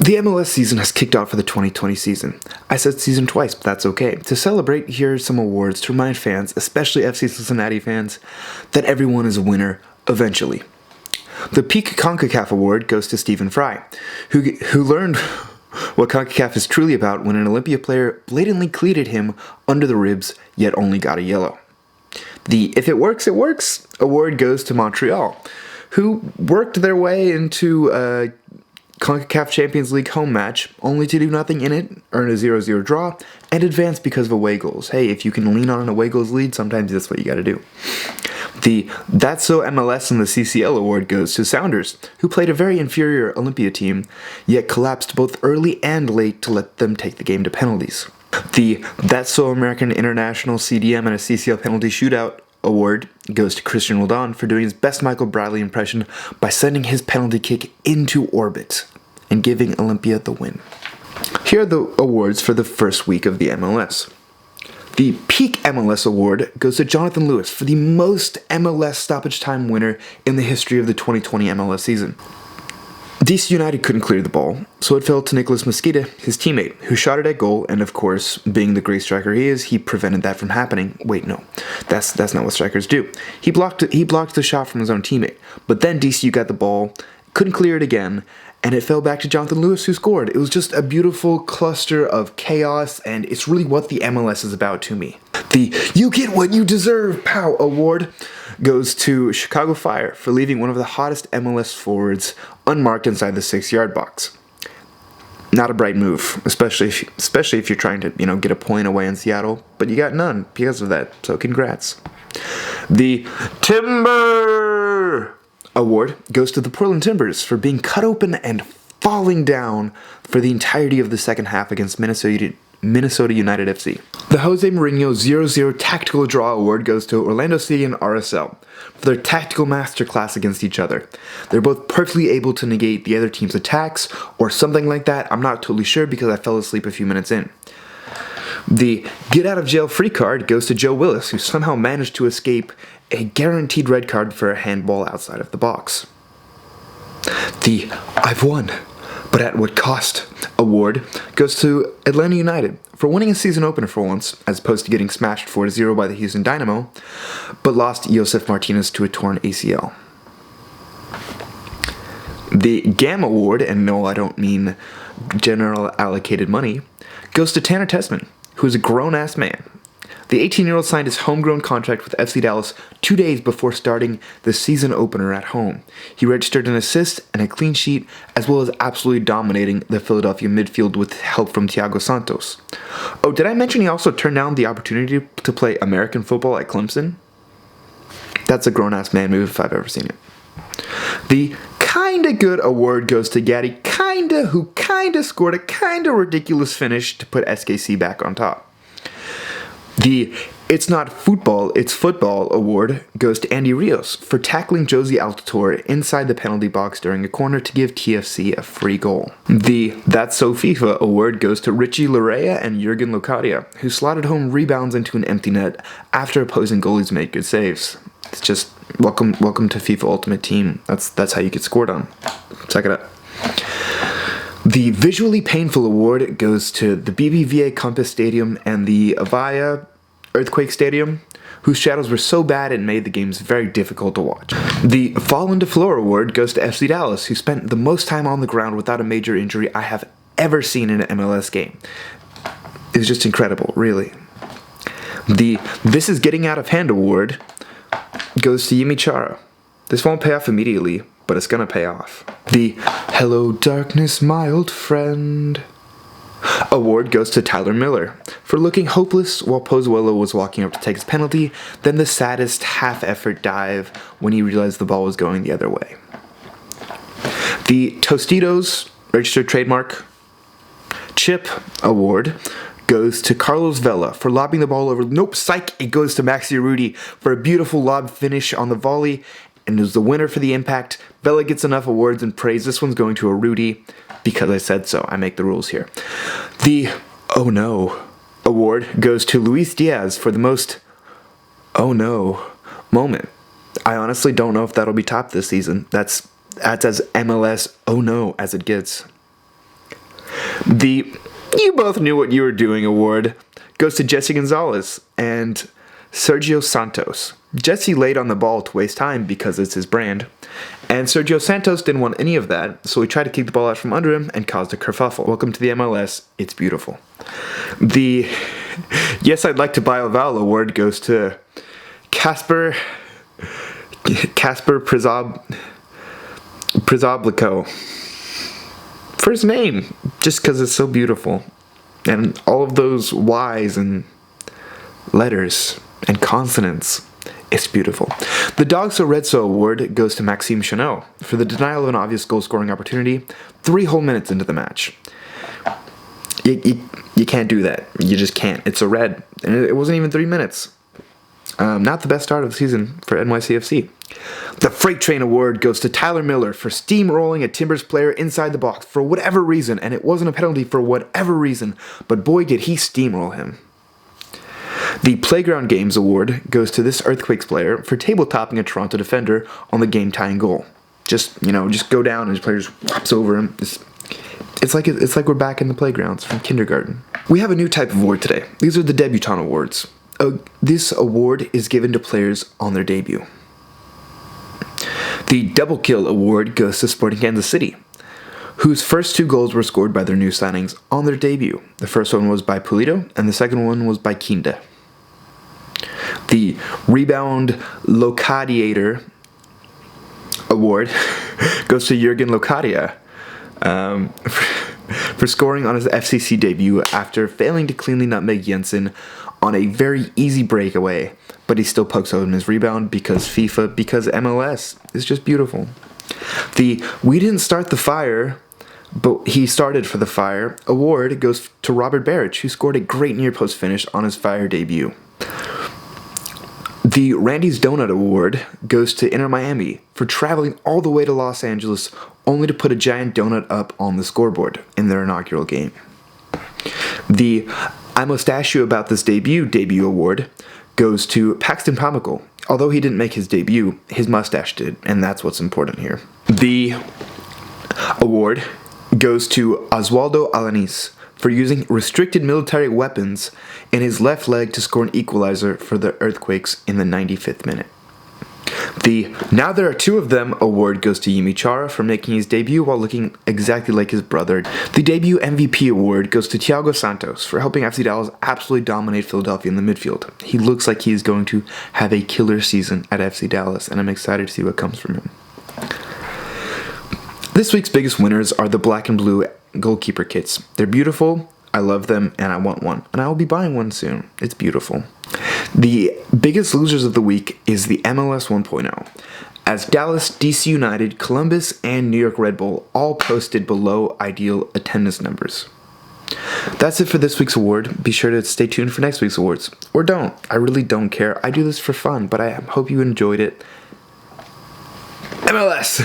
The MLS season has kicked off for the 2020 season. I said season twice, but that's okay. To celebrate, here are some awards to remind fans, especially FC Cincinnati fans, that everyone is a winner eventually. The Peak CONCACAF Award goes to Stephen Fry, who learned what CONCACAF is truly about when an Olympia player blatantly cleated him under the ribs, yet only got a yellow. The If It Works, It Works award goes to Montreal, who worked their way into a CONCACAF Champions League home match, only to do nothing in it, earn a 0-0 draw, and advance because of away goals. Hey, if you can lean on an away goals lead, sometimes that's what you gotta do. The That's So MLS and the CCL award goes to Sounders, who played a very inferior Olympia team, yet collapsed both early and late to let them take the game to penalties. The That's So American International CDM and a CCL penalty shootout award goes to Christian Roldan for doing his best Michael Bradley impression by sending his penalty kick into orbit and giving Olympia the win. Here are the awards for the first week of the MLS. The Peak MLS Award goes to Jonathan Lewis for the most MLS stoppage time winner in the history of the 2020 MLS season. DC United couldn't clear the ball, so it fell to Nicolas Mosquera, his teammate, who shot it at goal, and of course, being the great striker he is, he prevented that from happening. Wait, no, that's not what strikers do. He blocked the shot from his own teammate, but then DCU got the ball, couldn't clear it again, and it fell back to Jonathan Lewis, who scored. It was just a beautiful cluster of chaos, and it's really what the MLS is about to me. The You Get What You Deserve POW award goes to Chicago Fire for leaving one of the hottest MLS forwards unmarked inside the 6-yard box. Not a bright move, especially if you're trying to, get a point away in Seattle, but you got none because of that, so congrats. The Timber award goes to the Portland Timbers for being cut open and falling down for the entirety of the second half against Minnesota United FC. The Jose Mourinho 0-0 Tactical Draw Award goes to Orlando City and RSL for their tactical masterclass against each other. They're both perfectly able to negate the other team's attacks or something like that. I'm not totally sure because I fell asleep a few minutes in. The Get Out of Jail Free card goes to Joe Willis, who somehow managed to escape a guaranteed red card for a handball outside of the box. The I've won, but at what cost award goes to Atlanta United for winning a season opener for once, as opposed to getting smashed 4-0 by the Houston Dynamo, but lost Josef Martinez to a torn ACL. The GAM award, and no, I don't mean general allocated money, goes to Tanner Tessman, who is a grown-ass man. The 18-year-old signed his homegrown contract with FC Dallas 2 days before starting the season opener at home. He registered an assist and a clean sheet, as well as absolutely dominating the Philadelphia midfield with help from Thiago Santos. Oh, did I mention he also turned down the opportunity to play American football at Clemson? That's a grown-ass man move if I've ever seen it. The Kinda Good award goes to Gaddy who scored a kinda ridiculous finish to put SKC back on top. The It's Not Football, It's Football award goes to Andy Rios for tackling Josie Altidore inside the penalty box during a corner to give TFC a free goal. The That's So FIFA award goes to Richie Larea and Jurgen Locadia, who slotted home rebounds into an empty net after opposing goalies made good saves. It's just welcome to FIFA Ultimate Team. That's how you get scored on. Check it out. The Visually Painful award goes to the BBVA Compass Stadium and the Avaya Earthquake Stadium, whose shadows were so bad it made the games very difficult to watch. The Fall into Floor award goes to FC Dallas, who spent the most time on the ground without a major injury I have ever seen in an MLS game. It was just incredible, really. The This Is Getting Out of Hand award goes to Yimi Chara. This won't pay off immediately, but it's gonna pay off. The Hello Darkness, My Old Friend award goes to Tyler Miller for looking hopeless while Pozuelo was walking up to take his penalty, then the saddest half-effort dive when he realized the ball was going the other way. The Tostitos Registered Trademark Chip award goes to Carlos Vela for lobbing the ball over. Nope, psych! It goes to Maxi Urruti for a beautiful lob finish on the volley, and is the winner for the impact. Vela gets enough awards and praise. This one's going to Urruti because I said so. I make the rules here. The Oh No award goes to Luis Diaz for the most oh no moment. I honestly don't know if that'll be topped this season. That's as MLS oh no as it gets. The You Both Knew What You Were Doing award goes to Jesse Gonzalez and Sergio Santos. Jesse laid on the ball to waste time because it's his brand, and Sergio Santos didn't want any of that, so he tried to kick the ball out from under him and caused a kerfuffle. Welcome to the MLS. It's beautiful. The Yes, I'd Like to Buy a Vowel award goes to Casper Prizoblico. First name, just because it's so beautiful. And all of those Y's and letters and consonants. It's beautiful. The Dog So Red So award goes to Maxime Chanot for the denial of an obvious goal-scoring opportunity 3 whole minutes into the match. You can't do that. You just can't. It's a red. And it wasn't even 3 minutes. Not the best start of the season for NYCFC. The Freight Train award goes to Tyler Miller for steamrolling a Timbers player inside the box for whatever reason, and it wasn't a penalty for whatever reason, but boy did he steamroll him. The Playground Games award goes to this Earthquakes player for table-topping a Toronto defender on the game-tying goal. Just go down and his player just whops over him. It's like we're back in the playgrounds from kindergarten. We have a new type of award today. These are the Debutant Awards. This award is given to players on their debut. The Double Kill award goes to Sporting Kansas City, whose first 2 goals were scored by their new signings on their debut. The first one was by Pulido, and the second one was by Kinda. The Rebound Locadiator award goes to Jurgen Locadia for scoring on his FCC debut after failing to cleanly nutmeg Jensen on a very easy breakaway, but he still pokes out in his rebound because FIFA, because MLS is just beautiful. The We Didn't Start the Fire, but he started for the Fire award goes to Robert Barrich, who scored a great near-post finish on his Fire debut. The Randy's Donut award goes to Inter Miami for traveling all the way to Los Angeles only to put a giant donut up on the scoreboard in their inaugural game. The I Mustache You About This debut award goes to Paxton Pomykal. Although he didn't make his debut, his mustache did, and that's what's important here. The award goes to Oswaldo Alanis for using restricted military weapons in his left leg to score an equalizer for the Earthquakes in the 95th minute. The Now There Are 2 of Them award goes to Yimi Chara for making his debut while looking exactly like his brother. The debut MVP award goes to Thiago Santos for helping FC Dallas absolutely dominate Philadelphia in the midfield. He looks like he is going to have a killer season at FC Dallas, and I'm excited to see what comes from him. This week's biggest winners are the black and blue goalkeeper kits. They're beautiful, I love them, and I want one. And I will be buying one soon. It's beautiful. The biggest losers of the week is the MLS 1.0, as Dallas, DC United, Columbus, and New York Red Bull all posted below ideal attendance numbers. That's it for this week's award. Be sure to stay tuned for next week's awards. Or don't. I really don't care. I do this for fun, but I hope you enjoyed it. MLS!